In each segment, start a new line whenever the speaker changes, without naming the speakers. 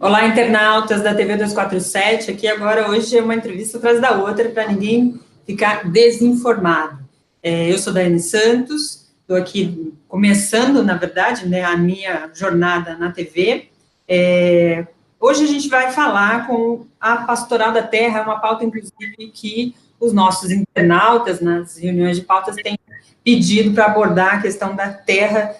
Olá, internautas da TV 247. Aqui agora, hoje é uma entrevista atrás da outra, para ninguém ficar desinformado. Eu sou Daiane Santos, estou aqui começando, na verdade, né, a minha jornada na TV. Hoje a gente vai falar com a Pastoral da Terra, uma pauta, inclusive, que os nossos internautas, nas reuniões de pautas, têm pedido para abordar a questão da terra,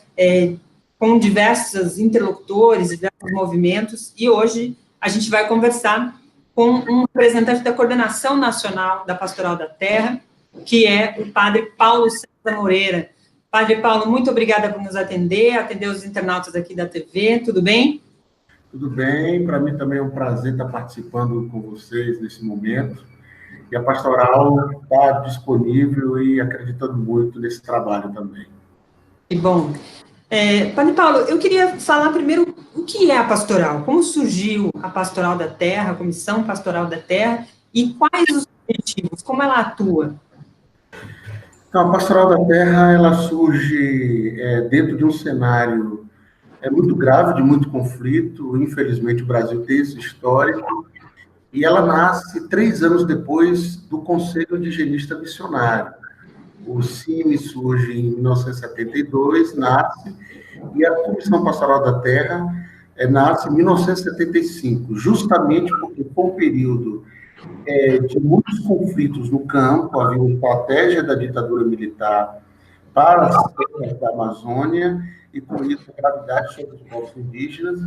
com diversos interlocutores, diversos movimentos, e hoje a gente vai conversar com um representante da Coordenação Nacional da Pastoral da Terra, que é o padre Paulo César Moreira. Padre Paulo, muito obrigada por nos atender os internautas aqui da TV, tudo bem?
Tudo bem, para mim também é um prazer estar participando com vocês nesse momento, e a Pastoral está disponível e acreditando muito nesse trabalho também.
Que bom. Padre Paulo, eu queria falar primeiro o que é a pastoral, como surgiu a Pastoral da Terra, a Comissão Pastoral da Terra, e quais os objetivos, como ela atua?
Então, a Pastoral da Terra, ela surge dentro de um cenário muito grave, de muito conflito. Infelizmente, o Brasil tem esse histórico, e ela nasce 3 anos depois do Conselho de Higienista Missionário. O CIMI surge em 1972, nasce, e a Comissão Pastoral da Terra nasce em 1975, justamente porque foi um período de muitos conflitos no campo. Havia uma estratégia da ditadura militar para as terras da Amazônia, e com isso a gravidade sobre os povos indígenas,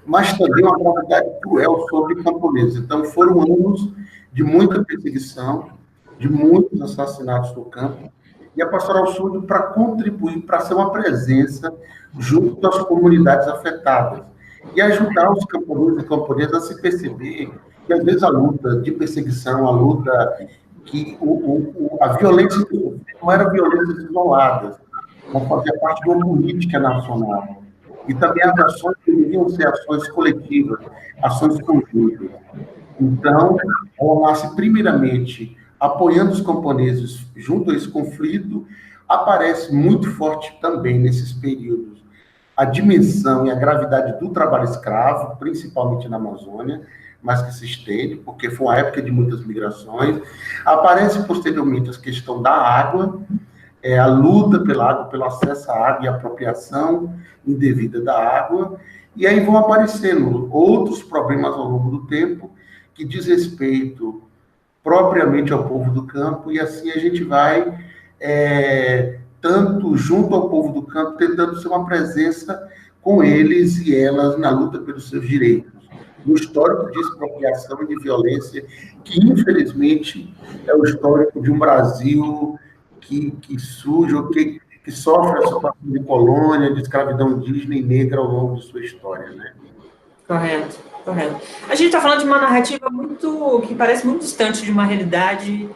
mas também uma gravidade cruel sobre camponeses. Então foram anos de muita perseguição, de muitos assassinatos no campo, e a Pastoral surge para contribuir, para ser uma presença junto das comunidades afetadas, e ajudar os camponeses e camponesas a se perceber que, às vezes, a luta de perseguição, a luta que a violência não era violências isoladas, mas fazia parte de uma política nacional. E também as ações deveriam ser ações coletivas, ações conjuntas. Então, ela nasce primeiramente apoiando os camponeses junto a esse conflito. Aparece muito forte também nesses períodos a dimensão e a gravidade do trabalho escravo, principalmente na Amazônia, mas que se estende, porque foi uma época de muitas migrações. Aparece posteriormente a questão da água, a luta pela água, pelo acesso à água e a apropriação indevida da água, e aí vão aparecendo outros problemas ao longo do tempo que diz respeito propriamente ao povo do campo, e assim a gente vai, tanto junto ao povo do campo, tentando ser uma presença com eles e elas na luta pelos seus direitos. No histórico de expropriação e de violência, que infelizmente é o histórico de um Brasil que surge, ou que sofre a situação de colônia, de escravidão indígena e negra ao longo de sua história, né?
Correto. A gente está falando de uma narrativa que parece muito distante de uma realidade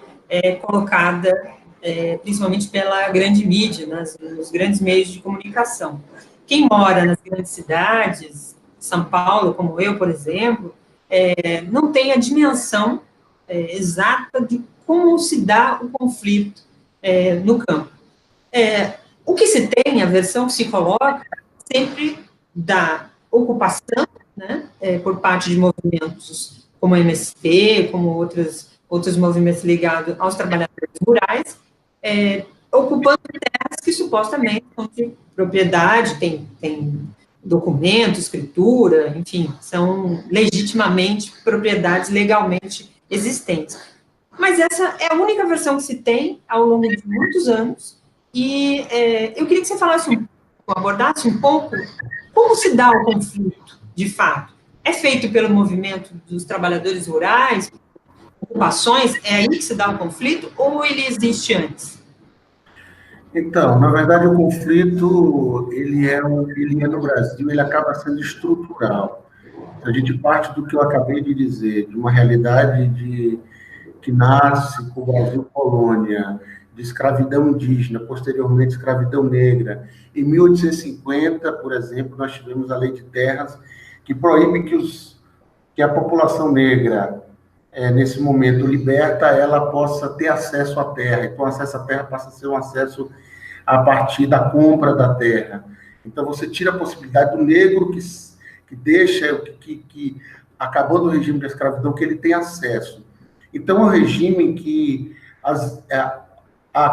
colocada, principalmente pela grande mídia, nos grandes meios de comunicação. Quem mora nas grandes cidades, São Paulo, como eu, por exemplo, não tem a dimensão exata de como se dá o conflito no campo. O que se tem, a versão que se coloca, sempre da ocupação, né, por parte de movimentos como a MST, como outros movimentos ligados aos trabalhadores rurais, ocupando terras que supostamente são de propriedade, tem documento, escritura, enfim, são legitimamente propriedades legalmente existentes. Mas essa é a única versão que se tem ao longo de muitos anos, e eu queria que você abordasse um pouco como se dá o conflito, de fato. É feito pelo movimento dos trabalhadores rurais, ocupações, é aí que se dá o conflito, ou ele existe antes?
Então, na verdade, o conflito, ele é no Brasil, ele acaba sendo estrutural. A gente parte do que eu acabei de dizer, de uma realidade que nasce com o Brasil colônia, de escravidão indígena, posteriormente escravidão negra. Em 1850, por exemplo, nós tivemos a Lei de Terras, que proíbe que a população negra, nesse momento liberta, ela possa ter acesso à terra. Então, o acesso à terra passa a ser um acesso a partir da compra da terra. Então, você tira a possibilidade do negro que deixa, que acabando o regime da escravidão, que ele tem acesso. Então, é um regime em que,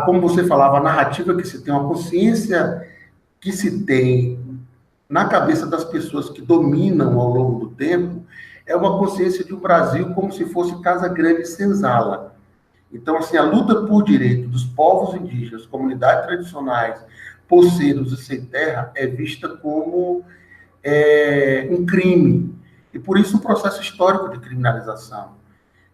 como você falava, a narrativa que se tem, uma consciência que se tem na cabeça das pessoas que dominam ao longo do tempo, é uma consciência de um Brasil como se fosse Casa Grande e Senzala. Então, assim, a luta por direito dos povos indígenas, comunidades tradicionais, poceiros e sem terra, é vista como um crime. E, por isso, um processo histórico de criminalização.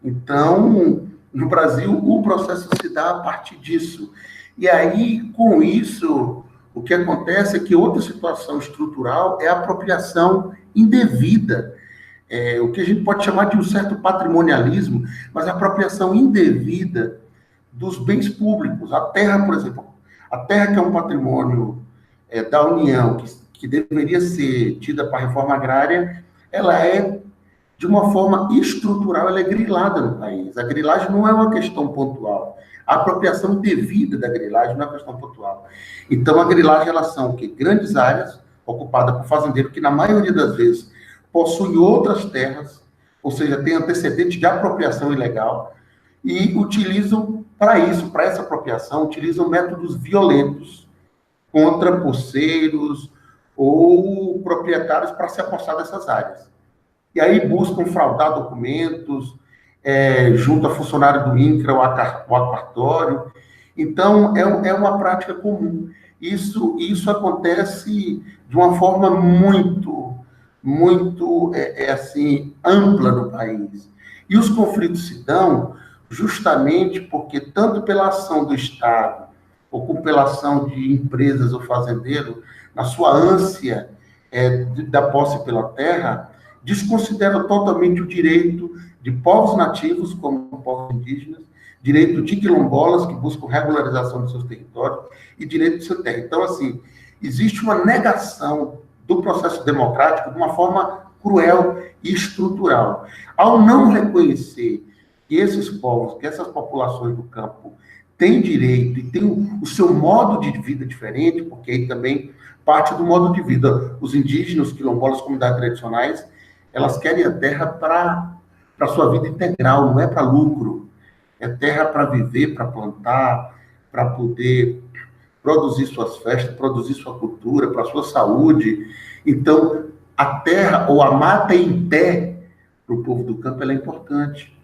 Então, no Brasil, o processo se dá a partir disso. E aí, com isso, o que acontece é que outra situação estrutural é a apropriação indevida, o que a gente pode chamar de um certo patrimonialismo, mas a apropriação indevida dos bens públicos. A terra, por exemplo, a terra que é um patrimônio da União, que deveria ser tida para a reforma agrária, ela é, de uma forma estrutural, ela é grilada no país. A grilagem não é uma questão pontual. A apropriação devida da grilagem não é uma questão pontual. Então, a grilagem, elas são grandes áreas ocupadas por fazendeiros que, na maioria das vezes, possuem outras terras, ou seja, têm antecedente de apropriação ilegal, e utilizam, para isso, para essa apropriação, utilizam métodos violentos contra poceiros ou proprietários para se apossar dessas áreas. E aí buscam fraudar documentos, junto a funcionário do INCRA ou a cartório. Então, é uma prática comum. Isso acontece de uma forma muito assim, ampla no país. E os conflitos se dão justamente porque, tanto pela ação do Estado, ou pela ação de empresas ou fazendeiros, na sua ânsia da posse pela terra, desconsideram totalmente o direito de povos nativos, como povos indígenas, direito de quilombolas, que buscam regularização dos seus territórios, e direito de sua terra. Então, assim, existe uma negação do processo democrático de uma forma cruel e estrutural. Ao não reconhecer que esses povos, que essas populações do campo têm direito e têm o seu modo de vida diferente, porque aí também parte do modo de vida. Os indígenas, os quilombolas, as comunidades tradicionais, elas querem a terra para a sua vida integral, não é para lucro. É terra para viver, para plantar, para poder produzir suas festas, produzir sua cultura, para a sua saúde. Então, a terra ou a mata em pé, para o povo do campo, ela é importante.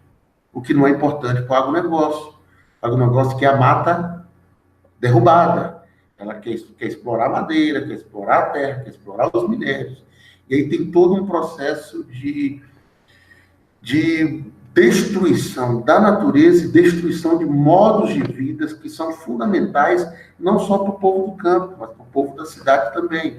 O que não é importante para o agronegócio. O agronegócio quer a mata derrubada. Ela quer explorar a madeira, quer explorar a terra, quer explorar os minérios. E aí tem todo um processo de destruição da natureza e destruição de modos de vida que são fundamentais não só para o povo do campo, mas para o povo da cidade também.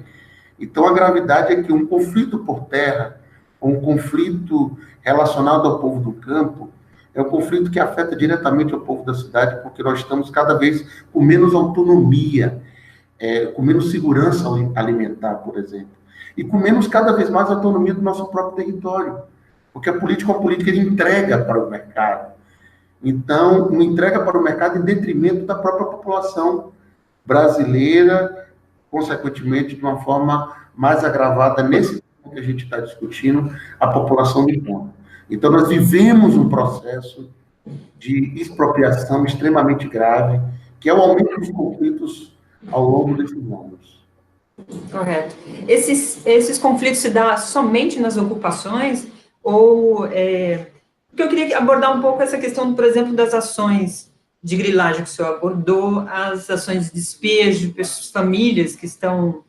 Então, a gravidade é que um conflito por terra, um conflito relacionado ao povo do campo, é um conflito que afeta diretamente o povo da cidade, porque nós estamos cada vez com menos autonomia, com menos segurança alimentar, por exemplo, e com menos, cada vez mais, autonomia do nosso próprio território. Porque a política é uma política de entrega para o mercado. Então, uma entrega para o mercado em detrimento da própria população brasileira, consequentemente, de uma forma mais agravada, nesse ponto que a gente está discutindo, a população do campo. Então, nós vivemos um processo de expropriação extremamente grave, que é o aumento dos conflitos ao longo desses anos.
Correto. Esses conflitos se dão somente nas ocupações? Ou, porque eu queria abordar um pouco essa questão, por exemplo, das ações de grilagem que o senhor abordou, as ações de despejo, famílias que estão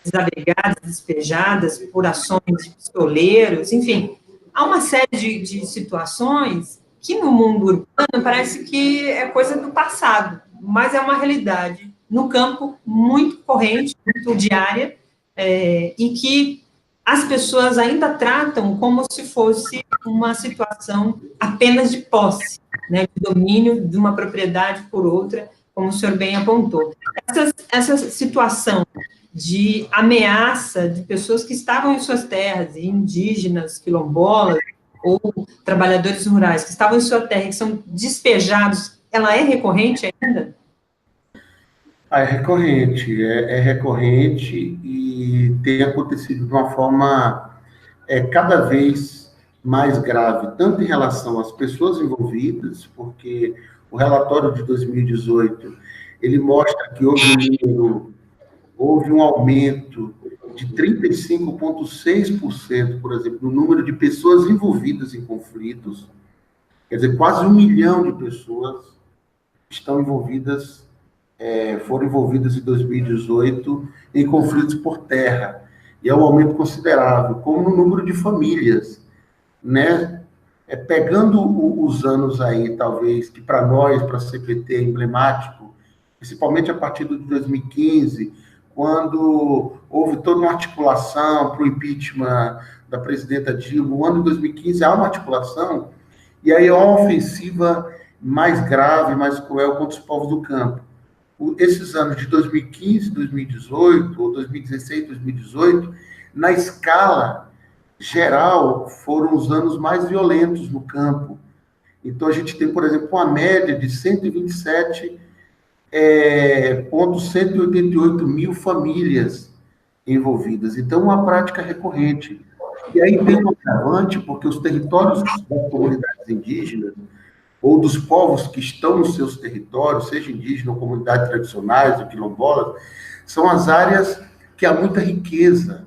desabrigadas, despejadas por ações de pistoleiros, enfim, há uma série de situações que no mundo urbano parece que é coisa do passado, mas é uma realidade no campo muito corrente, muito diária, e que as pessoas ainda tratam como se fosse uma situação apenas de posse, né, de domínio de uma propriedade por outra, como o senhor bem apontou. Essa situação de ameaça de pessoas que estavam em suas terras, indígenas, quilombolas, ou trabalhadores rurais que estavam em sua terra e que são despejados, ela é recorrente ainda?
É recorrente, é recorrente e tem acontecido de uma forma é cada vez mais grave, tanto em relação às pessoas envolvidas, porque o relatório de 2018, ele mostra que houve um aumento de 35,6%, por exemplo, no número de pessoas envolvidas em conflitos, quer dizer, quase 1 milhão de pessoas estão envolvidas, foram envolvidas em 2018 em conflitos por terra, e é um aumento considerável, como no número de famílias, né? Pegando os anos aí, talvez, que para nós, para a CPT, é emblemático, principalmente a partir de 2015, quando houve toda uma articulação para o impeachment da presidenta Dilma, o ano de 2015 há uma articulação, e aí é uma ofensiva mais grave, mais cruel contra os povos do campo. Esses anos de 2015, 2018, ou 2016, 2018, na escala geral, foram os anos mais violentos no campo. Então, a gente tem, por exemplo, uma média de 127,188 mil famílias envolvidas. Então, uma prática recorrente. E aí tem um agravante, porque os territórios das comunidades indígenas, ou dos povos que estão nos seus territórios, seja indígena ou comunidades tradicionais ou quilombolas, são as áreas que há muita riqueza,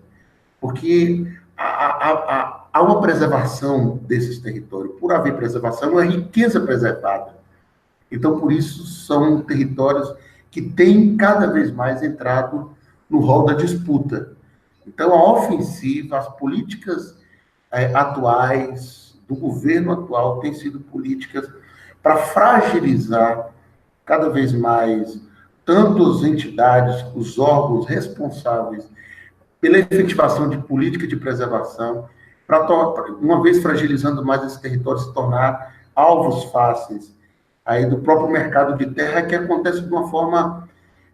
porque há uma preservação desses territórios. Por haver preservação, uma riqueza preservada. Então, por isso, são territórios que têm cada vez mais entrado no rol da disputa. Então, a ofensiva, as políticas atuais, do governo atual, têm sido políticas para fragilizar cada vez mais tanto as entidades, os órgãos responsáveis pela efetivação de política de preservação, para, uma vez fragilizando mais esse território, se tornar alvos fáceis aí do próprio mercado de terra, que acontece de uma forma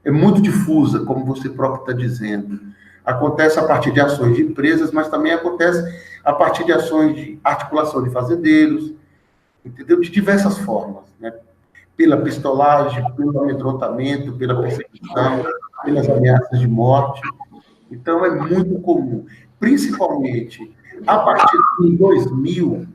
muito difusa, como você próprio está dizendo. Acontece a partir de ações de empresas, mas também acontece a partir de ações de articulação de fazendeiros, entendeu? De diversas formas, né? Pela pistolagem, pelo amedrontamento, pela perseguição, pelas ameaças de morte. Então, é muito comum. Principalmente, a partir de 2000,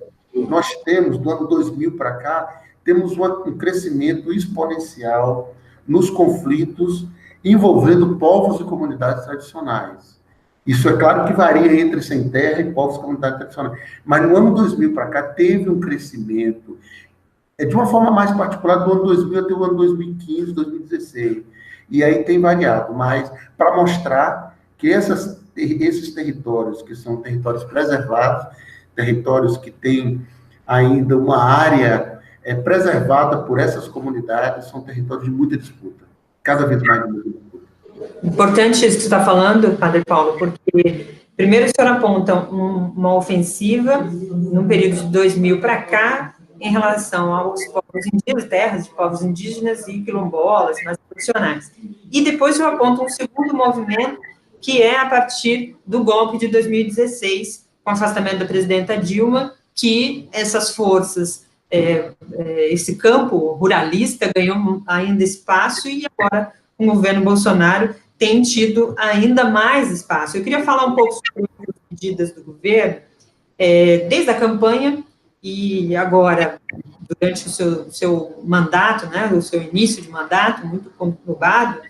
nós temos, do ano 2000 para cá, temos um crescimento exponencial nos conflitos envolvendo povos e comunidades tradicionais. Isso é claro que varia entre sem terra e povos e comunidades tradicionais. Mas no ano 2000 para cá, teve um crescimento, de uma forma mais particular, do ano 2000 até o ano 2015, 2016. E aí tem variado, mas para mostrar que esses territórios, que são territórios preservados, territórios que têm ainda uma área preservada por essas comunidades, são territórios de muita disputa, cada vez mais de muita disputa.
Importante isso que você está falando, Padre Paulo, porque primeiro o senhor aponta uma ofensiva no período de 2000 para cá, em relação aos povos indígenas, terras de povos indígenas e quilombolas, mais tradicionais. E depois eu aponto um segundo movimento, que é a partir do golpe de 2016, com o afastamento da presidenta Dilma, que essas forças, esse campo ruralista ganhou ainda espaço, e agora o governo Bolsonaro tem tido ainda mais espaço. Eu queria falar um pouco sobre as medidas do governo, desde a campanha e agora, durante o seu mandato, né, o seu início de mandato, muito conturbado,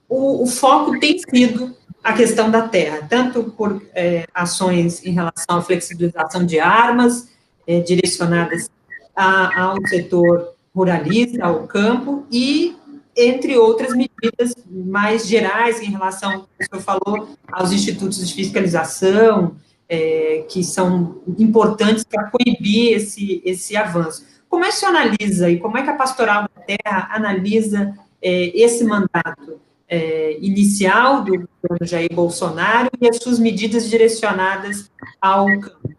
o foco tem sido a questão da terra, tanto por ações em relação à flexibilização de armas, direcionadas ao setor ruralista, ao campo, e entre outras medidas mais gerais em relação, como o senhor falou, aos institutos de fiscalização, que são importantes para coibir esse avanço. Como é que o senhor analisa, e como é que a Pastoral da Terra analisa esse mandato inicial do governo Jair Bolsonaro e as suas medidas direcionadas ao campo?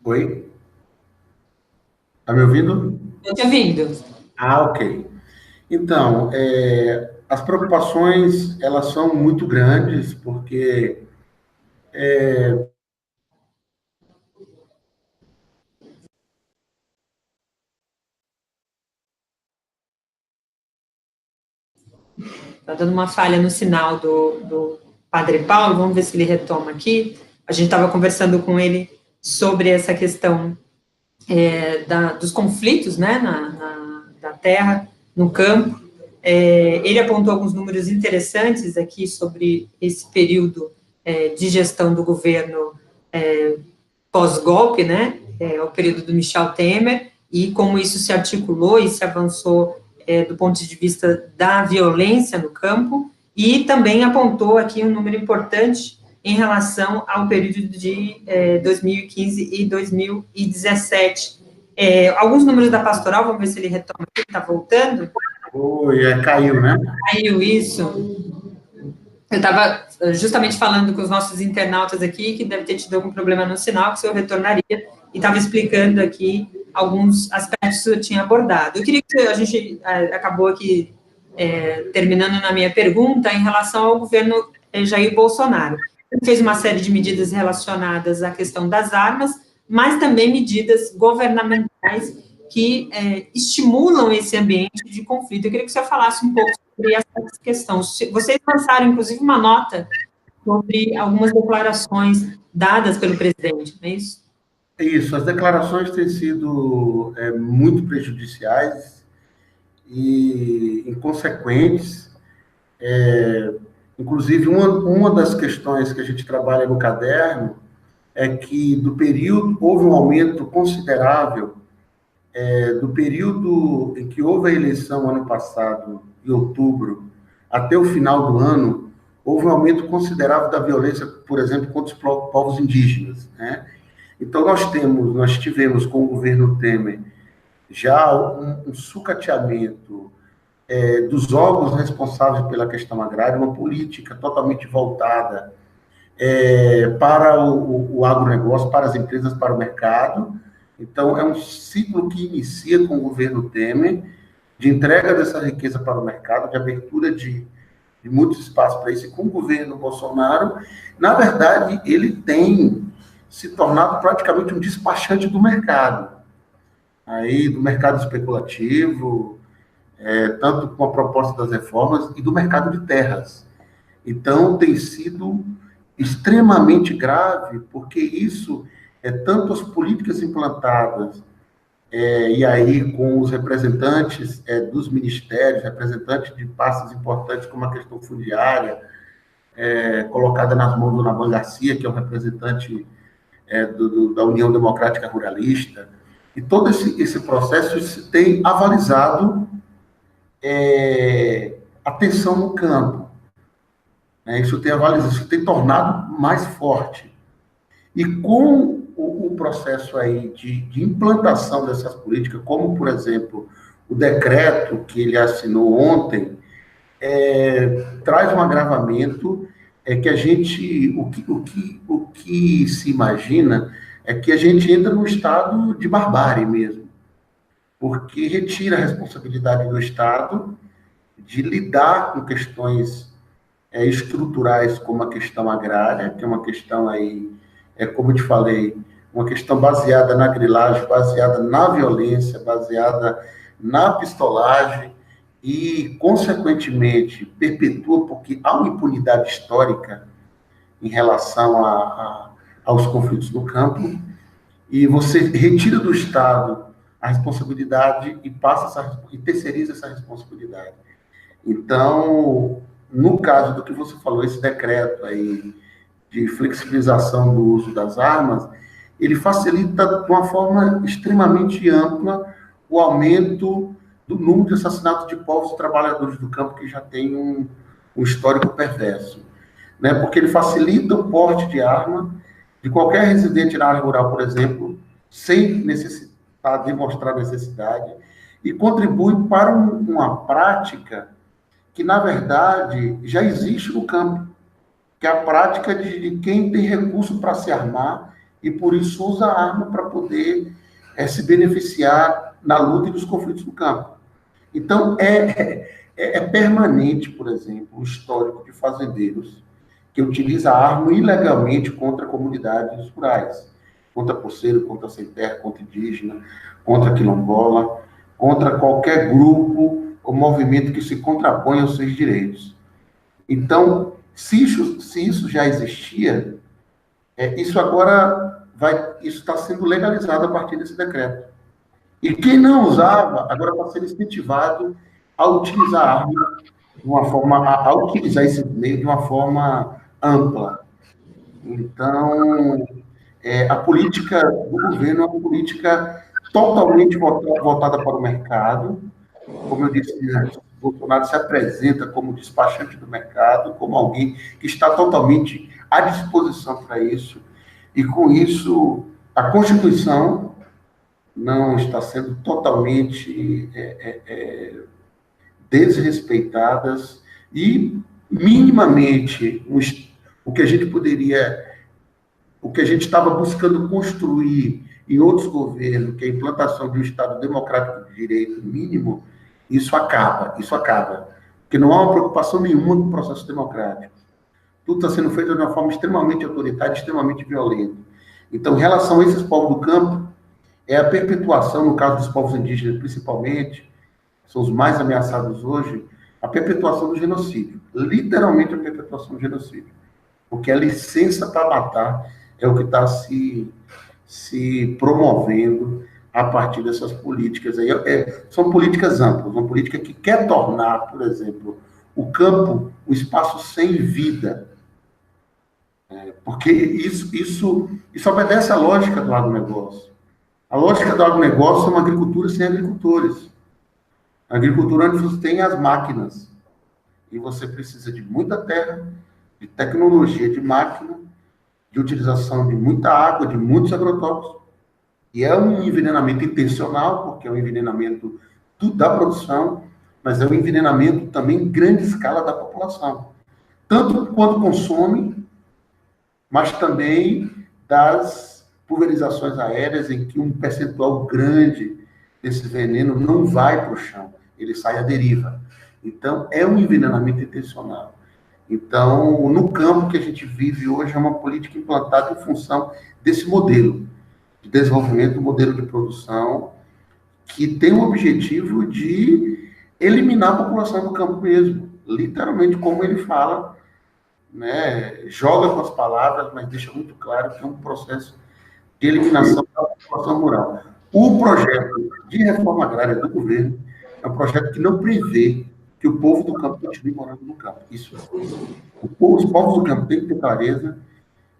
Oi? Está me ouvindo?
Estou te ouvindo.
Ah, ok. Então, as preocupações, elas são muito grandes, porque
Está dando uma falha no sinal do Padre Paulo, vamos ver se ele retoma aqui. A gente estava conversando com ele sobre essa questão dos conflitos, né, da terra, no campo. Ele apontou alguns números interessantes aqui sobre esse período de gestão do governo pós-golpe, né, o período do Michel Temer, e como isso se articulou e se avançou do ponto de vista da violência no campo, e também apontou aqui um número importante em relação ao período de 2015 e 2017. Alguns números da pastoral, vamos ver se ele retoma aqui, está voltando.
Caiu, né?
Caiu, isso. Eu estava justamente falando com os nossos internautas aqui, que deve ter tido algum problema no sinal, que o senhor retornaria, e estava explicando aqui alguns aspectos que eu tinha abordado. Eu queria que a gente acabou aqui terminando na minha pergunta em relação ao governo Jair Bolsonaro. Ele fez uma série de medidas relacionadas à questão das armas, mas também medidas governamentais que estimulam esse ambiente de conflito. Eu queria que o senhor falasse um pouco sobre essa questão. Vocês lançaram, inclusive, uma nota sobre algumas declarações dadas pelo presidente, não é isso?
Isso, as declarações têm sido muito prejudiciais e inconsequentes. Inclusive, uma das questões que a gente trabalha no caderno é que, do período, houve um aumento considerável do período em que houve a eleição ano passado, em outubro, até o final do ano, houve um aumento considerável da violência, por exemplo, contra os povos indígenas, né? Então, nós tivemos com o governo Temer já um sucateamento dos órgãos responsáveis pela questão agrária, uma política totalmente voltada para o agronegócio, para as empresas, para o mercado. Então, é um ciclo que inicia com o governo Temer, de entrega dessa riqueza para o mercado, de abertura de muitos espaços para isso. E com o governo Bolsonaro, na verdade, ele tem se tornado praticamente um despachante do mercado, do mercado especulativo, tanto com a proposta das reformas e do mercado de terras. Então, tem sido extremamente grave, porque isso tanto as políticas implantadas, e aí com os representantes dos ministérios, representantes de pastas importantes como a questão fundiária, colocada nas mãos do Navan Garcia, que é o representante da União Democrática Ruralista, e todo esse processo tem avalizado a tensão no campo. Isso tem tornado mais forte. E com o processo aí de implantação dessas políticas, como, por exemplo, o decreto que ele assinou ontem, traz um agravamento que a gente, o que se imagina é que a gente entra num estado de barbárie mesmo, porque retira a responsabilidade do Estado de lidar com questões estruturais como a questão agrária, que é uma questão aí, como eu te falei, uma questão baseada na grilagem, baseada na violência, baseada na pistolagem e, consequentemente, perpetua, porque há uma impunidade histórica em relação aos conflitos no campo, e você retira do Estado a responsabilidade e terceiriza essa responsabilidade. Então, no caso do que você falou, esse decreto aí de flexibilização do uso das armas, ele facilita de uma forma extremamente ampla o aumento do número de assassinatos de povos e trabalhadores do campo, que já tem um histórico perverso, né? Porque ele facilita o porte de arma de qualquer residente na área rural, por exemplo, sem necessitar demonstrar necessidade, e contribui para uma prática que, na verdade, já existe no campo, que é a prática de quem tem recurso para se armar e, por isso, usa a arma para poder se beneficiar na luta e nos conflitos do campo. Então, é permanente, por exemplo, o histórico de fazendeiros que utiliza a arma ilegalmente contra comunidades rurais, contra poceiro, contra sem terra, contra indígena, contra quilombola, contra qualquer grupo ou movimento que se contrapõe aos seus direitos. Então, Se isso já existia, isso agora isso está sendo legalizado a partir desse decreto. E quem não usava, agora está sendo incentivado a utilizar a arma de uma forma, a utilizar esse meio de uma forma ampla. Então, a política do governo é uma política totalmente voltada para o mercado. Como eu disse antes, Bolsonaro se apresenta como despachante do mercado, como alguém que está totalmente à disposição para isso. E, com isso, a Constituição não está sendo totalmente desrespeitadas e, minimamente, o que a gente poderia, o que a gente estava buscando construir em outros governos, que é a implantação de um Estado democrático de direito mínimo, isso acaba. Porque não há uma preocupação nenhuma com o processo democrático. Tudo está sendo feito de uma forma extremamente autoritária, extremamente violenta. Então, em relação a esses povos do campo, é a perpetuação, no caso dos povos indígenas principalmente, são os mais ameaçados hoje, a perpetuação do genocídio. Literalmente a perpetuação do genocídio. Porque a licença para matar é o que está se promovendo a partir dessas políticas. Aí, são políticas amplas, uma política que quer tornar, por exemplo, o campo um espaço sem vida. Porque isso obedece à lógica do agronegócio. A lógica do agronegócio é uma agricultura sem agricultores. A agricultura onde você tem as máquinas. E você precisa de muita terra, de tecnologia de máquina, de utilização de muita água, de muitos agrotóxicos. E é um envenenamento intencional, porque é um envenenamento da produção, mas é um envenenamento também em grande escala da população. Tanto quanto consome, mas também das pulverizações aéreas, em que um percentual grande desse veneno não vai para o chão, ele sai à deriva. Então, é um envenenamento intencional. Então, no campo que a gente vive hoje, é uma política implantada em função desse modelo de desenvolvimento, modelo de produção, que tem o objetivo de eliminar a população do campo mesmo. Literalmente, como ele fala, né, joga com as palavras, mas deixa muito claro que é um processo de eliminação da população rural. O projeto de reforma agrária do governo é um projeto que não prevê que o povo do campo continue morando no campo. Isso. Os povos do campo têm que ter clareza,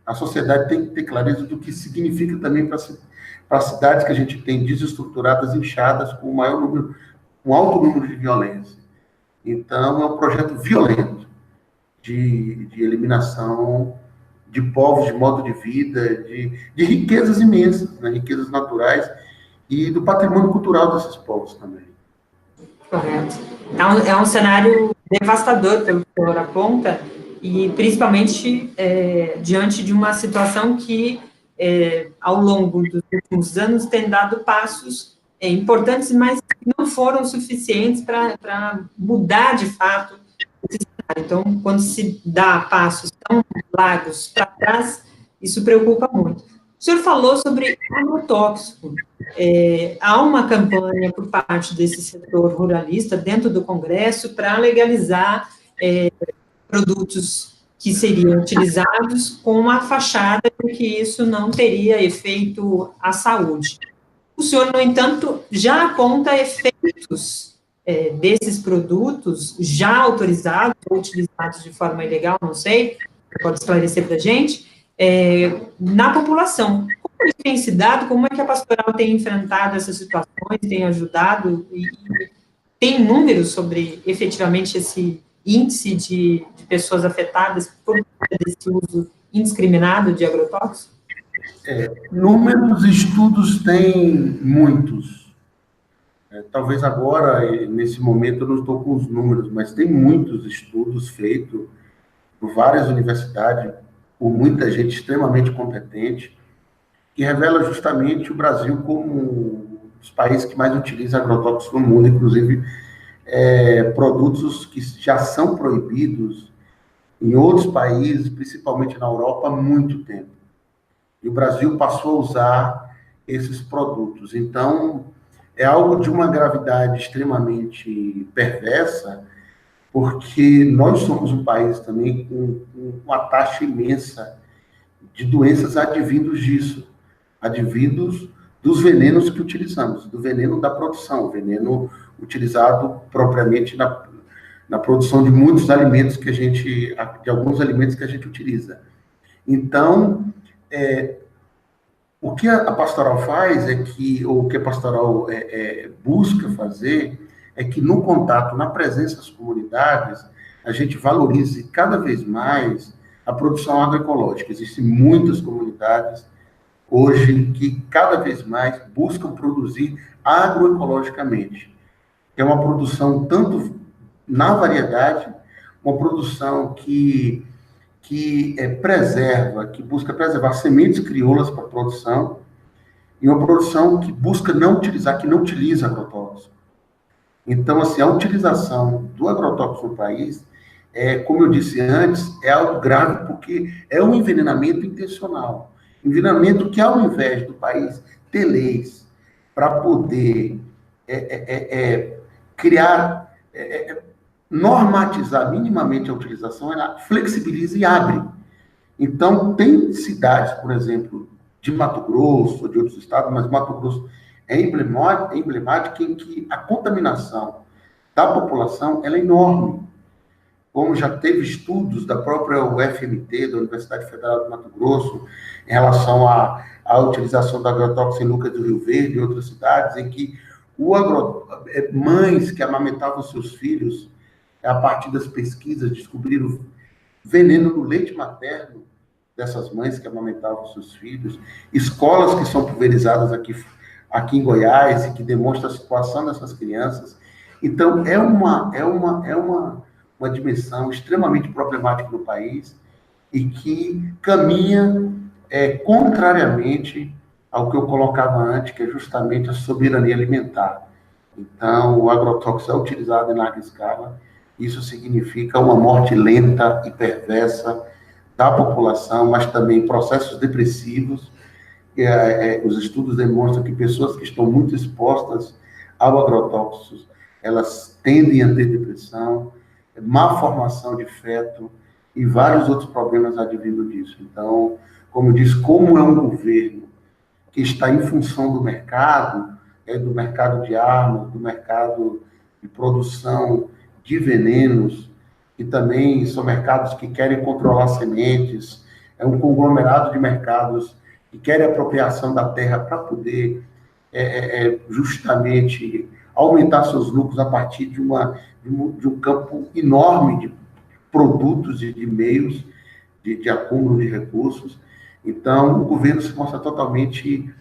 a sociedade tem que ter clareza do que significa também para as cidades que a gente tem desestruturadas, inchadas, com um alto número de violência. Então, é um projeto violento de eliminação de povos, de modo de vida, de riquezas imensas, né, riquezas naturais, e do patrimônio cultural desses povos também.
Correto. É um cenário devastador, pelo que o senhor aponta, e principalmente diante de uma situação que, ao longo dos últimos anos, tem dado passos importantes, mas que não foram suficientes para mudar, de fato, esse cenário. Então, quando se dá passos tão largos para trás, isso preocupa muito. O senhor falou sobre agrotóxico. Há uma campanha por parte desse setor ruralista dentro do Congresso para legalizar produtos que seriam utilizados com a fachada de que isso não teria efeito à saúde. O senhor, no entanto, já aponta efeitos desses produtos já autorizados ou utilizados de forma ilegal, não sei, pode esclarecer para a gente, na população. Como isso tem se dado, como é que a pastoral tem enfrentado essas situações, tem ajudado, e tem números sobre, efetivamente, esse índice de pessoas afetadas por desse uso indiscriminado de agrotóxicos?
Números, estudos tem muitos. Talvez agora, nesse momento, eu não estou com os números, mas tem muitos estudos feitos por várias universidades, por muita gente extremamente competente, que revela justamente o Brasil como um dos países que mais utiliza agrotóxicos no mundo, inclusive produtos que já são proibidos em outros países, principalmente na Europa, há muito tempo. E o Brasil passou a usar esses produtos. Então, é algo de uma gravidade extremamente perversa, porque nós somos um país também com uma taxa imensa de doenças advindos disso, advindos dos venenos que utilizamos, do veneno da produção, o veneno utilizado propriamente na produção de muitos alimentos de alguns alimentos que a gente utiliza. Então, o que a pastoral faz ou o que a pastoral busca fazer é que no contato, na presença das comunidades, a gente valorize cada vez mais a produção agroecológica. Existem muitas comunidades hoje que cada vez mais buscam produzir agroecologicamente. É uma produção tanto na variedade, uma produção que preserva, que busca preservar sementes crioulas para a produção, e uma produção que busca não utilizar, que não utiliza agrotóxico. Então, assim, a utilização do agrotóxico no país, como eu disse antes, é algo grave, porque é um envenenamento intencional. Envenenamento que, ao invés do país ter leis para poder criar, normatizar minimamente a utilização, ela flexibiliza e abre. Então, tem cidades, por exemplo, de Mato Grosso, ou de outros estados, mas Mato Grosso é emblemática em que a contaminação da população ela é enorme. Como já teve estudos da própria UFMT, da Universidade Federal de Mato Grosso, em relação à utilização da agrotóxico em Lucas do Rio Verde e outras cidades, em que mães que amamentavam seus filhos, a partir das pesquisas, descobriram veneno no leite materno dessas mães que amamentavam seus filhos, escolas que são pulverizadas aqui em Goiás e que demonstram a situação dessas crianças. Então, é uma dimensão extremamente problemática no país e que caminha contrariamente ao que eu colocava antes, que é justamente a soberania alimentar. Então, o agrotóxico é utilizado em larga escala. Isso significa uma morte lenta e perversa da população, mas também processos depressivos. Os estudos demonstram que pessoas que estão muito expostas ao agrotóxico, elas tendem a ter depressão, má formação de feto e vários outros problemas advindo disso. Então, como eu disse, como é um governo que está em função do mercado de armas, do mercado de produção de venenos, e também são mercados que querem controlar sementes, é um conglomerado de mercados que querem apropriação da terra para poder justamente aumentar seus lucros a partir de um campo enorme de produtos e de meios de acúmulo de recursos. Então, o governo se mostra totalmente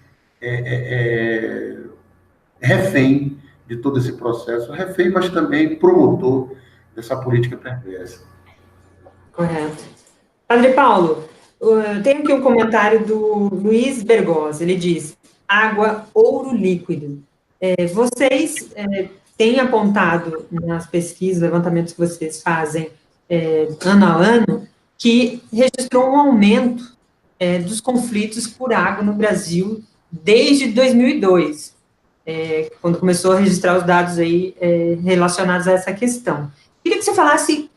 refém de todo esse processo, refém, mas também promotor dessa política perversa.
Correto. Padre Paulo, tem aqui um comentário do Luiz Bergoz, ele diz, água, ouro líquido. Vocês têm apontado nas pesquisas, levantamentos que vocês fazem ano a ano, que registrou um aumento dos conflitos por água no Brasil desde 2002, quando começou a registrar os dados aí relacionados a essa questão. Queria que você falasse,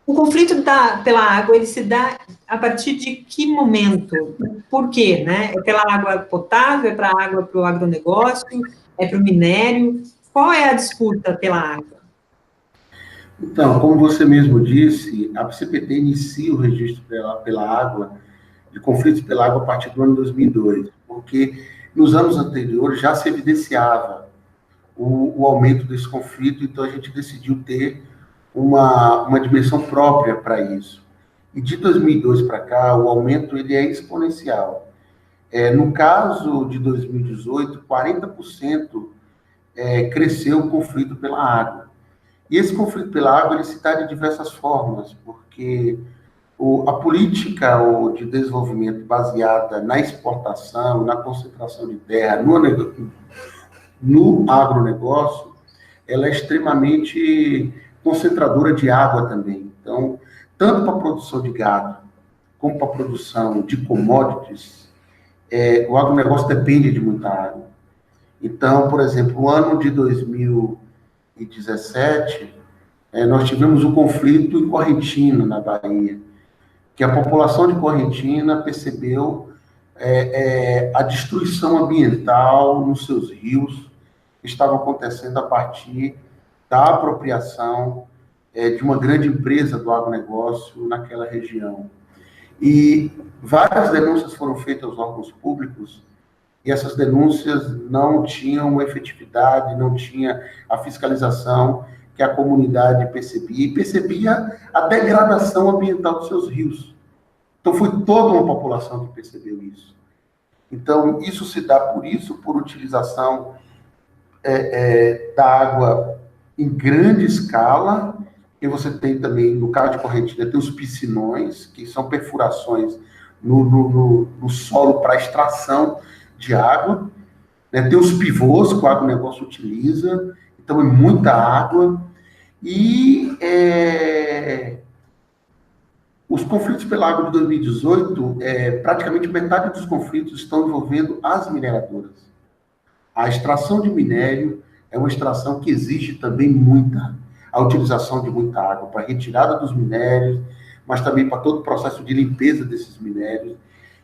o conflito pela água, ele se dá a partir de que momento? Por quê, né? É pela água potável, é para a água para o agronegócio, é para o minério? Qual é a disputa pela água?
Então, como você mesmo disse, a PCPT inicia o registro pela água, de conflitos pela água a partir do ano 2002, porque nos anos anteriores já se evidenciava o aumento desse conflito, então a gente decidiu ter uma dimensão própria para isso. E de 2002 para cá, o aumento ele é exponencial. No caso de 2018, 40% cresceu o conflito pela água. E esse conflito pela água ele se dá de diversas formas, porque a política de desenvolvimento baseada na exportação, na concentração de terra, no agronegócio, ela é extremamente concentradora de água também. Então, tanto para a produção de gado, como para a produção de commodities, o agronegócio depende de muita água. Então, por exemplo, o ano de 2017, Nós tivemos um conflito em Correntina, na Bahia, que a população de Correntina percebeu a destruição ambiental nos seus rios que estava acontecendo a partir da apropriação de uma grande empresa do agronegócio naquela região. E várias denúncias foram feitas aos órgãos públicos e essas denúncias não tinham efetividade, não tinha a fiscalização que a comunidade percebia, e percebia a degradação ambiental dos seus rios. Então, foi toda uma população que percebeu isso. Então, isso se dá por utilização da água em grande escala, e você tem também, no caso de Correntina, tem os piscinões, que são perfurações no solo para extração de água, né? Tem os pivôs que o agronegócio utiliza, então é muita água, e os conflitos pela água de 2018, praticamente metade dos conflitos estão envolvendo as mineradoras. A extração de minério é uma extração que exige também a utilização de muita água para a retirada dos minérios, mas também para todo o processo de limpeza desses minérios.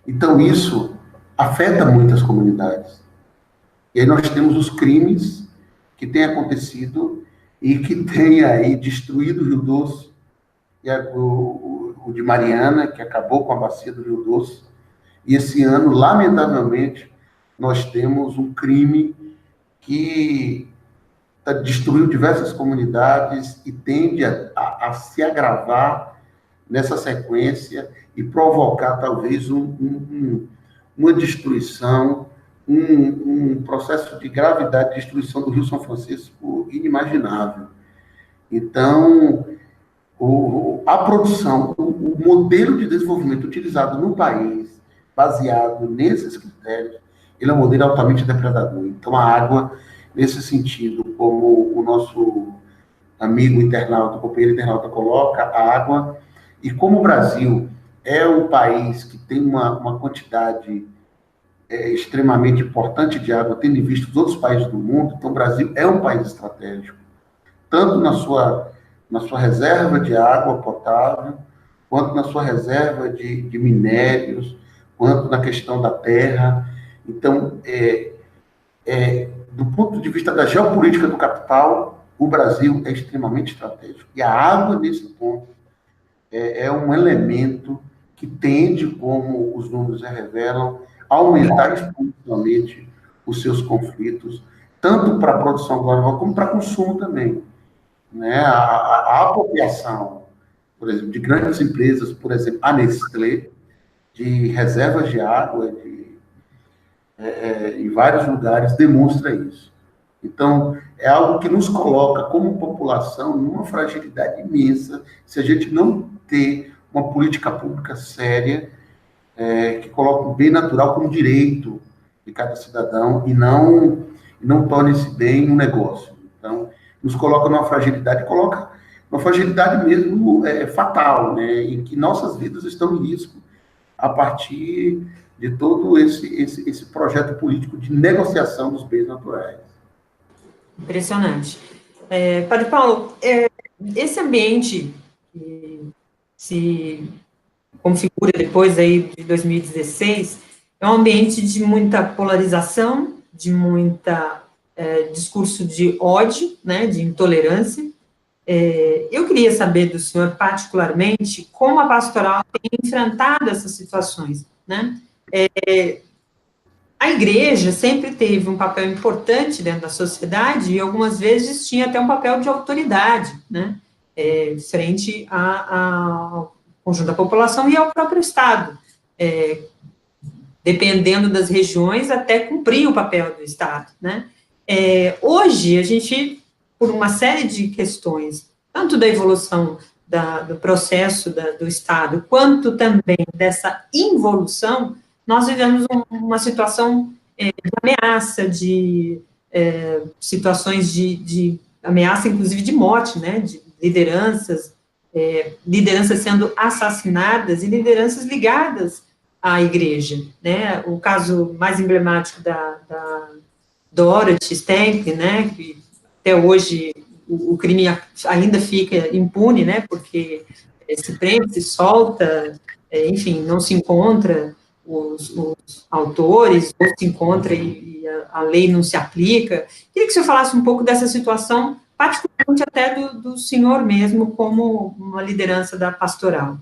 Então, isso afeta muitas comunidades. E aí nós temos os crimes que têm acontecido e que têm aí destruído o Rio Doce, e o de Mariana, que acabou com a bacia do Rio Doce. E esse ano, lamentavelmente, nós temos um crime que destruiu diversas comunidades e tende a se agravar nessa sequência e provocar, talvez, uma destruição, um processo de gravidade de destruição do Rio São Francisco inimaginável. Então, a produção, o modelo de desenvolvimento utilizado no país, baseado nesses critérios, ele é um modelo altamente depredador. Então, a água, nesse sentido, como o nosso amigo internauta, o companheiro internauta coloca, a água, e como o Brasil é o país que tem uma quantidade extremamente importante de água, tendo em vista os outros países do mundo, então o Brasil é um país estratégico, tanto na sua reserva de água potável, quanto na sua reserva de minérios, quanto na questão da terra. Então, do ponto de vista da geopolítica do capital, o Brasil é extremamente estratégico. E a água, nesse ponto, é um elemento que tende, como os números revelam, a aumentar exponencialmente os seus conflitos, tanto para a produção global como para consumo também. Né? A apropriação, por exemplo, de grandes empresas, por exemplo, a Nestlé, de reservas de água em vários lugares, demonstra isso. Então, é algo que nos coloca, como população, numa fragilidade imensa, se a gente não ter uma política pública séria, que coloque o bem natural como direito de cada cidadão e não torne esse bem um negócio. Então, nos coloca numa fragilidade, coloca uma fragilidade mesmo fatal, né, em que nossas vidas estão em risco a partir de todo esse projeto político de negociação dos bens naturais.
Impressionante. Padre Paulo, esse ambiente que se configura depois aí de 2016 é um ambiente de muita polarização, de muita discurso de ódio, né, de intolerância. Eu queria saber do senhor, particularmente, como a pastoral tem enfrentado essas situações, né? A igreja sempre teve um papel importante dentro da sociedade e algumas vezes tinha até um papel de autoridade, né? Frente ao conjunto da população e ao próprio Estado. Dependendo das regiões, até cumprir o papel do Estado, né? Hoje, a gente, por uma série de questões, tanto da evolução do processo do Estado, quanto também dessa involução, nós vivemos uma situação de ameaça, de situações de ameaça, inclusive de morte, né, de lideranças sendo assassinadas e lideranças ligadas à igreja, né, o caso mais emblemático da Dorothy Stempf, né, que até hoje o crime ainda fica impune, né, porque se prende, se solta, enfim, não se encontra os autores, ou se encontra e a lei não se aplica. Queria que o senhor falasse um pouco dessa situação, particularmente até do senhor mesmo, como uma liderança da pastoral.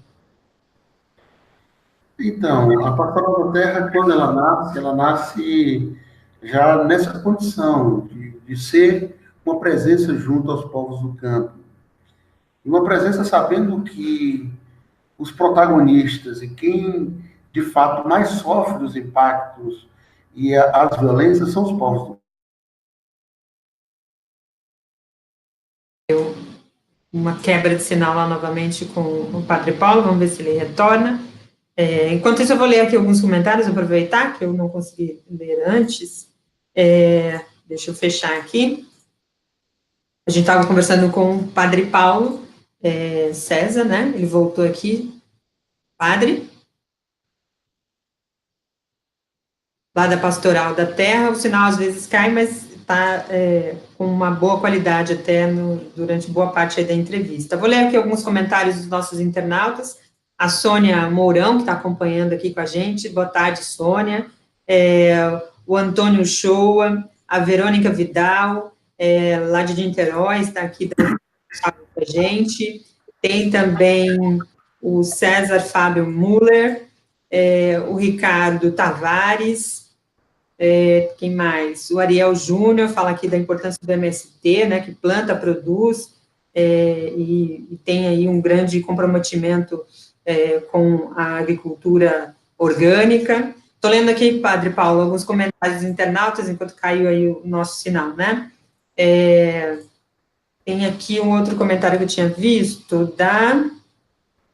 Então, a Pastoral da Terra, quando ela nasce já nessa condição de ser uma presença junto aos povos do campo. E uma presença sabendo que os protagonistas e quem, de fato, mais sofre os impactos e as violências são os povos do campo.
Uma quebra de sinal lá novamente com o Padre Paulo, vamos ver se ele retorna. Enquanto isso, eu vou ler aqui alguns comentários, aproveitar que eu não consegui ler antes. Deixa eu fechar aqui. A gente estava conversando com o Padre Paulo César, né? Ele voltou aqui. Padre, lá da Pastoral da Terra, o sinal às vezes cai, mas está com uma boa qualidade até durante boa parte aí da entrevista. Vou ler aqui alguns comentários dos nossos internautas. A Sônia Mourão, que está acompanhando aqui com a gente. Boa tarde, Sônia. O Antônio Shoa, a Verônica Vidal, lá de Niterói, está aqui com a gente. Tem também o César Fábio Muller, o Ricardo Tavares, quem mais? O Ariel Júnior fala aqui da importância do MST, né, que planta, produz, e tem aí um grande comprometimento com a agricultura orgânica. Estou lendo aqui, Padre Paulo, alguns comentários internautas, enquanto caiu aí o nosso sinal, né? Tem aqui um outro comentário que eu tinha visto, da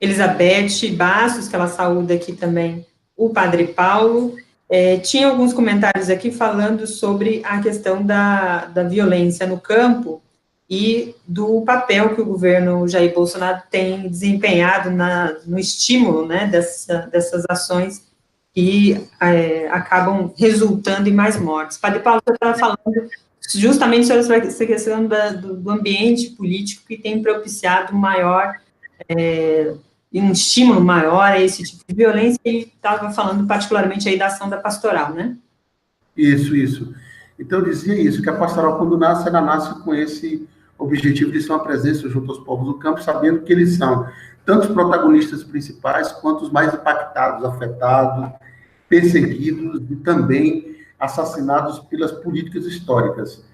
Elizabeth Bastos, que ela saúda aqui também o Padre Paulo. Tinha alguns comentários aqui falando sobre a questão da violência no campo e do papel que o governo Jair Bolsonaro tem desempenhado no estímulo, né, dessas ações que acabam resultando em mais mortes. Padre Paulo, você estava falando justamente sobre essa questão do ambiente político que tem propiciado um estímulo maior a esse tipo de violência, e estava falando particularmente aí da ação da pastoral, né?
Isso. Então, eu dizia isso, que a pastoral, quando nasce, ela nasce com esse objetivo de ser uma presença junto aos povos do campo, sabendo que eles são tanto os protagonistas principais, quanto os mais impactados, afetados, perseguidos e também assassinados pelas políticas históricas,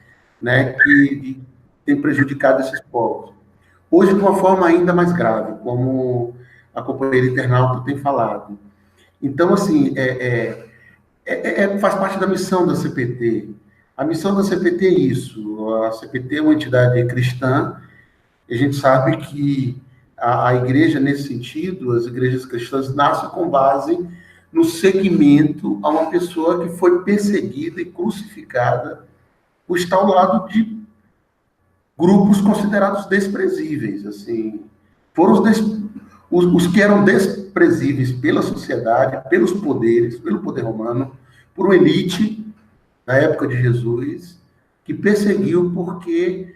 né, que têm prejudicado esses povos. Hoje, de uma forma ainda mais grave, como a companheira internauta tem falado. Então, assim, faz parte da missão da CPT. A missão da CPT é isso. A CPT é uma entidade cristã, e a gente sabe que a igreja, nesse sentido, as igrejas cristãs nascem com base no seguimento a uma pessoa que foi perseguida e crucificada por estar ao lado de grupos considerados desprezíveis. Assim, foram os que eram desprezíveis pela sociedade, pelos poderes, pelo poder romano, por uma elite na época de Jesus, que perseguiu porque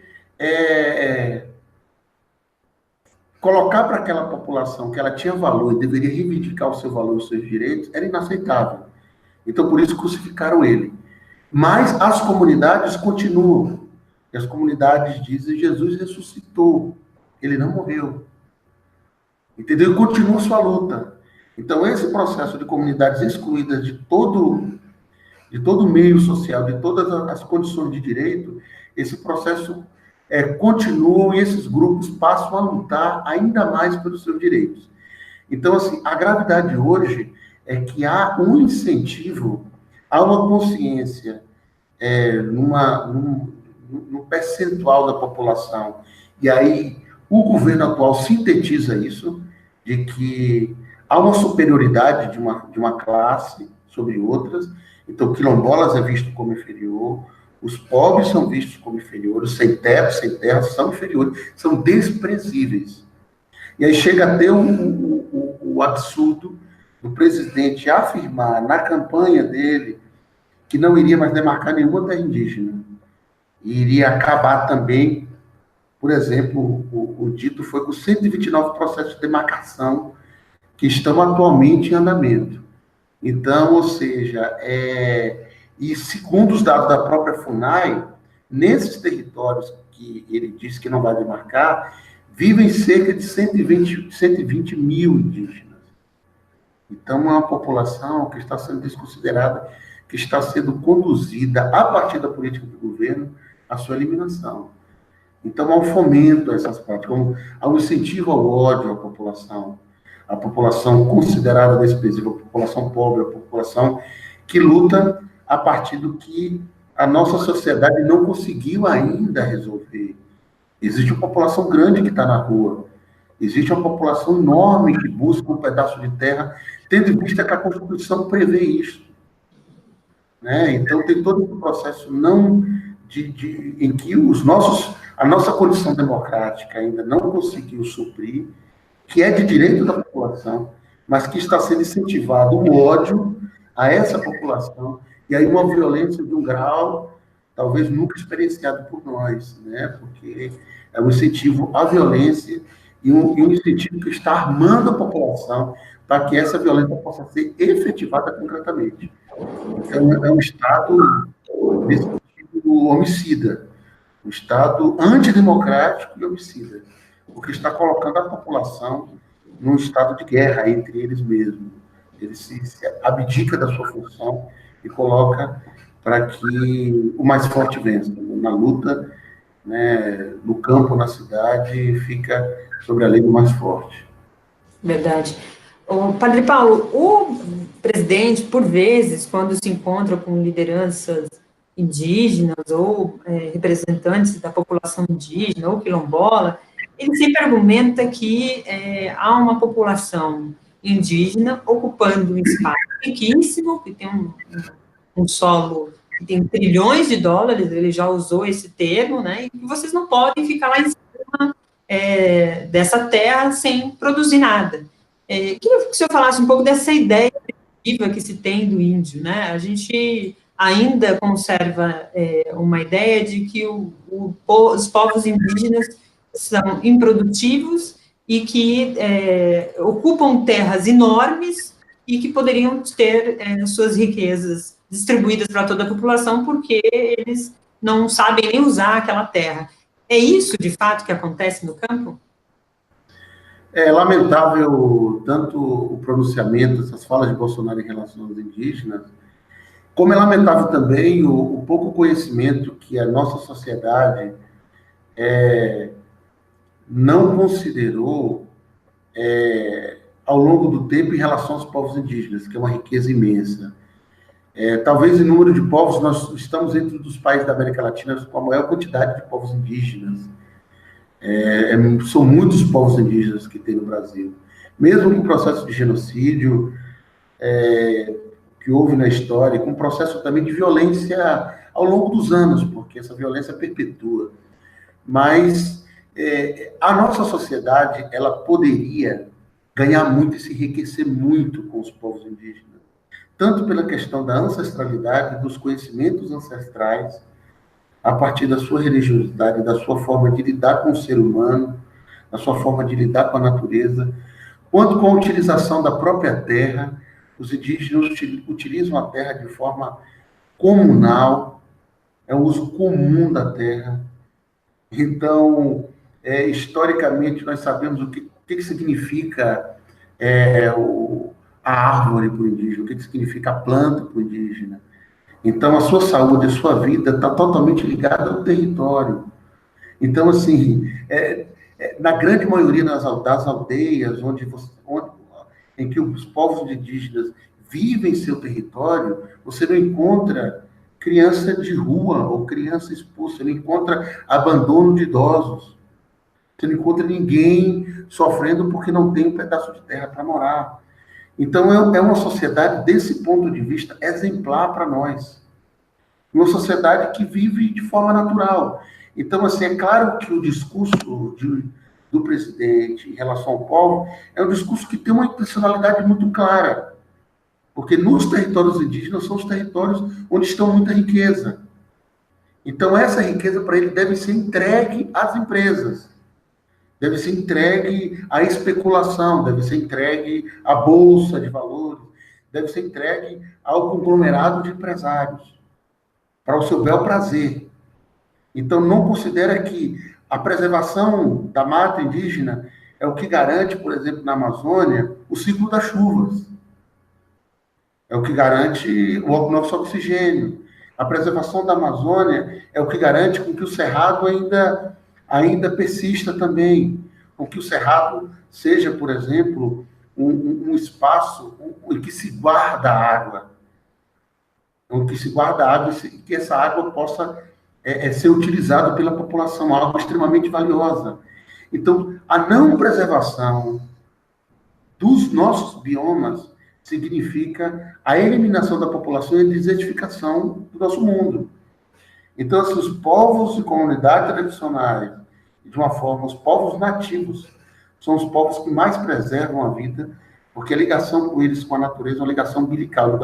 colocar para aquela população que ela tinha valor e deveria reivindicar o seu valor e os seus direitos era inaceitável. Então, por isso, crucificaram ele. Mas as comunidades continuam. E as comunidades dizem: Jesus ressuscitou, ele não morreu. Entendeu? E continua sua luta. Então, esse processo de comunidades excluídas de todo o meio social, de todas as condições de direito, esse processo continua, e esses grupos passam a lutar ainda mais pelos seus direitos. Então, assim, a gravidade hoje é que há um incentivo, há uma consciência num percentual da população, e aí o governo atual sintetiza isso, de que há uma superioridade de uma classe sobre outras. Então, quilombolas é visto como inferior, os pobres são vistos como inferiores, sem teto, sem terra, são inferiores, são desprezíveis. E aí chega a ter o absurdo do presidente afirmar na campanha dele que não iria mais demarcar nenhuma terra indígena, e iria acabar também, por exemplo, o dito foi com 129 processos de demarcação que estão atualmente em andamento. Então, ou seja, e segundo os dados da própria FUNAI, nesses territórios que ele disse que não vai demarcar, vivem cerca de 120 mil indígenas. Então, é uma população que está sendo desconsiderada, que está sendo conduzida, a partir da política do governo, à sua eliminação. Então, há um fomento a essas práticas, há um incentivo ao ódio à população considerada desprezível, a população pobre, a população que luta a partir do que a nossa sociedade não conseguiu ainda resolver. Existe uma população grande que está na rua, existe uma população enorme que busca um pedaço de terra, tendo em vista que a Constituição prevê isso. Né? Então, tem todo um processo em que a nossa condição democrática ainda não conseguiu suprir, que é de direito da população, mas que está sendo incentivado o ódio a essa população, e aí uma violência de um grau talvez nunca experienciado por nós, né? Porque é um incentivo à violência e um incentivo que está armando a população para que essa violência possa ser efetivada concretamente. Então, é um Estado desse tipo homicida, um Estado antidemocrático e homicida, porque está colocando a população num estado de guerra entre eles mesmos. Ele se abdica da sua função e coloca para que o mais forte vença. Na luta, né, no campo, na cidade, fica sobre a lei do mais forte.
Verdade. O Padre Paulo, o presidente, por vezes, quando se encontra com lideranças indígenas ou representantes da população indígena ou quilombola, ele sempre argumenta que há uma população indígena ocupando um espaço riquíssimo, que tem um solo que tem trilhões de dólares, ele já usou esse termo, né, e que vocês não podem ficar lá em cima dessa terra sem produzir nada. Queria que o senhor falasse um pouco dessa ideia que se tem do índio, né? A gente ainda conserva uma ideia de que os povos indígenas são improdutivos e que ocupam terras enormes e que poderiam ter suas riquezas distribuídas para toda a população porque eles não sabem nem usar aquela terra. É isso, de fato, que acontece no campo?
É lamentável tanto o pronunciamento, essas falas de Bolsonaro em relação aos indígenas, como é lamentável também o pouco conhecimento que a nossa sociedade não considerou ao longo do tempo em relação aos povos indígenas, que é uma riqueza imensa. Talvez em número de povos, nós estamos entre os países da América Latina com a maior quantidade de povos indígenas. São muitos povos indígenas que tem no Brasil. Mesmo com o processo de genocídio que houve na história, com o processo também de violência ao longo dos anos, porque essa violência perpetua. Mas a nossa sociedade, ela poderia ganhar muito e se enriquecer muito com os povos indígenas, tanto pela questão da ancestralidade, dos conhecimentos ancestrais, a partir da sua religiosidade, da sua forma de lidar com o ser humano, da sua forma de lidar com a natureza, quanto com a utilização da própria terra. Os indígenas utilizam a terra de forma comunal, é o uso comum da terra. Então, historicamente, nós sabemos o que significa a árvore para o indígena, o que significa a planta para o indígena. Então, a sua saúde, a sua vida está totalmente ligada ao território. Então, assim, na grande maioria das aldeias em que os povos indígenas vivem seu território, você não encontra criança de rua ou criança expulsa, você não encontra abandono de idosos, você não encontra ninguém sofrendo porque não tem um pedaço de terra para morar. Então, é uma sociedade, desse ponto de vista, exemplar para nós. Uma sociedade que vive de forma natural. Então, assim, é claro que o discurso do presidente em relação ao povo é um discurso que tem uma intencionalidade muito clara. Porque nos territórios indígenas são os territórios onde estão muita riqueza. Então, essa riqueza para ele deve ser entregue às empresas, deve ser entregue à especulação, deve ser entregue à bolsa de valores, deve ser entregue ao conglomerado de empresários, para o seu bel prazer. Então, não considera que a preservação da mata indígena é o que garante, por exemplo, na Amazônia, o ciclo das chuvas. É o que garante o nosso oxigênio. A preservação da Amazônia é o que garante com que o cerrado ainda persista também, com que o cerrado seja, por exemplo, um espaço em que se guarda água, em que se guarda água e que essa água possa ser utilizada pela população, algo extremamente valiosa. Então, a não preservação dos nossos biomas significa a eliminação da população e a desertificação do nosso mundo. Então, assim, os povos e comunidades tradicionais, de uma forma, os povos nativos, são os povos que mais preservam a vida, porque a ligação com eles, com a natureza, é uma ligação umbilical,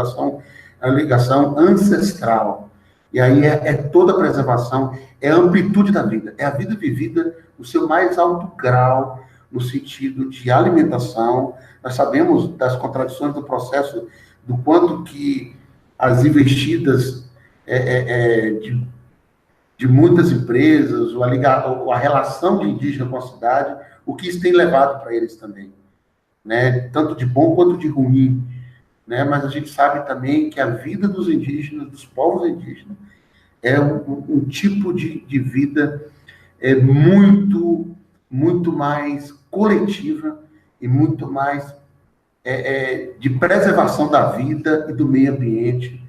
é uma ligação ancestral. E aí toda a preservação, é a amplitude da vida, é a vida vivida no seu mais alto grau, no sentido de alimentação. Nós sabemos das contradições do processo, do quanto que as investidas de muitas empresas, a relação de indígena com a cidade, o que isso tem levado para eles também, né? Tanto de bom quanto de ruim, né? Mas a gente sabe também que a vida dos indígenas, dos povos indígenas, é um tipo de vida muito mais coletiva e muito mais de preservação da vida e do meio ambiente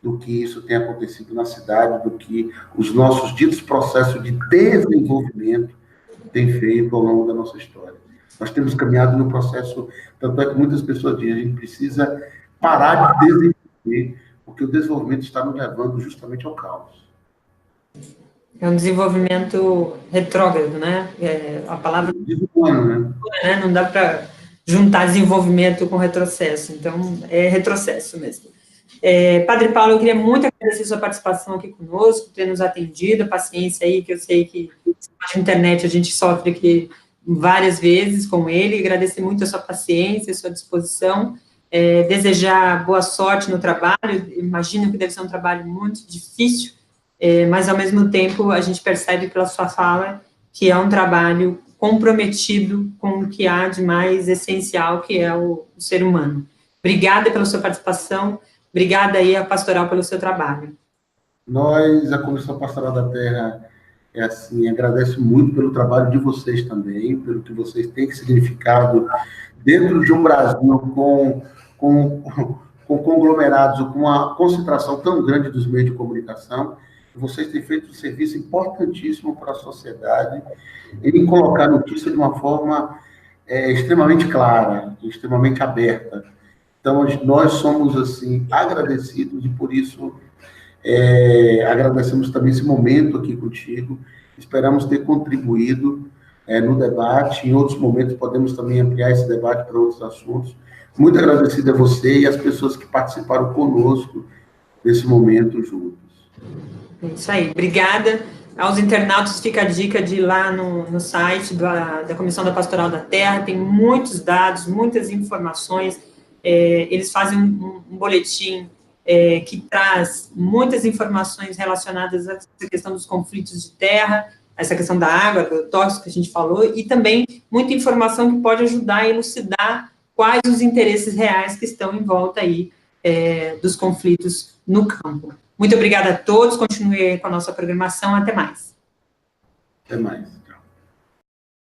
do que isso tem acontecido na cidade, do que os nossos ditos processos de desenvolvimento têm feito ao longo da nossa história. Nós temos caminhado no processo, tanto é que muitas pessoas dizem, a gente precisa parar de desenvolver, porque o desenvolvimento está nos levando justamente ao caos.
É um desenvolvimento retrógrado, né? A palavra...
Desumano,
né? Não dá para juntar desenvolvimento com retrocesso, então é retrocesso mesmo. Padre Paulo, eu queria muito agradecer a sua participação aqui conosco, ter nos atendido, a paciência aí, que eu sei que na internet a gente sofre aqui várias vezes com ele, agradecer muito a sua paciência, a sua disposição, desejar boa sorte no trabalho, imagino que deve ser um trabalho muito difícil, mas ao mesmo tempo a gente percebe pela sua fala que é um trabalho comprometido com o que há de mais essencial, que é o ser humano. Obrigada pela sua participação, obrigada aí a Pastoral pelo seu trabalho.
Nós, a Comissão Pastoral da Terra, agradece muito pelo trabalho de vocês também, pelo que vocês têm significado dentro de um Brasil com conglomerados, ou com uma concentração tão grande dos meios de comunicação. Vocês têm feito um serviço importantíssimo para a sociedade em colocar a notícia de uma forma extremamente clara, extremamente aberta. Então, nós somos, assim, agradecidos e, por isso, agradecemos também esse momento aqui contigo. Esperamos ter contribuído no debate. Em outros momentos, podemos também ampliar esse debate para outros assuntos. Muito agradecido a você e às pessoas que participaram conosco nesse momento juntos.
É isso aí, obrigada. Aos internautas, fica a dica de ir lá no site da Comissão da Pastoral da Terra, tem muitos dados, muitas informações, eles fazem um boletim que traz muitas informações relacionadas a essa questão dos conflitos de terra, essa questão da água, do tóxico que a gente falou, e também muita informação que pode ajudar a elucidar quais os interesses reais que estão em volta aí dos conflitos no campo. Muito obrigada a todos, continue com a nossa programação, até mais.
Até mais.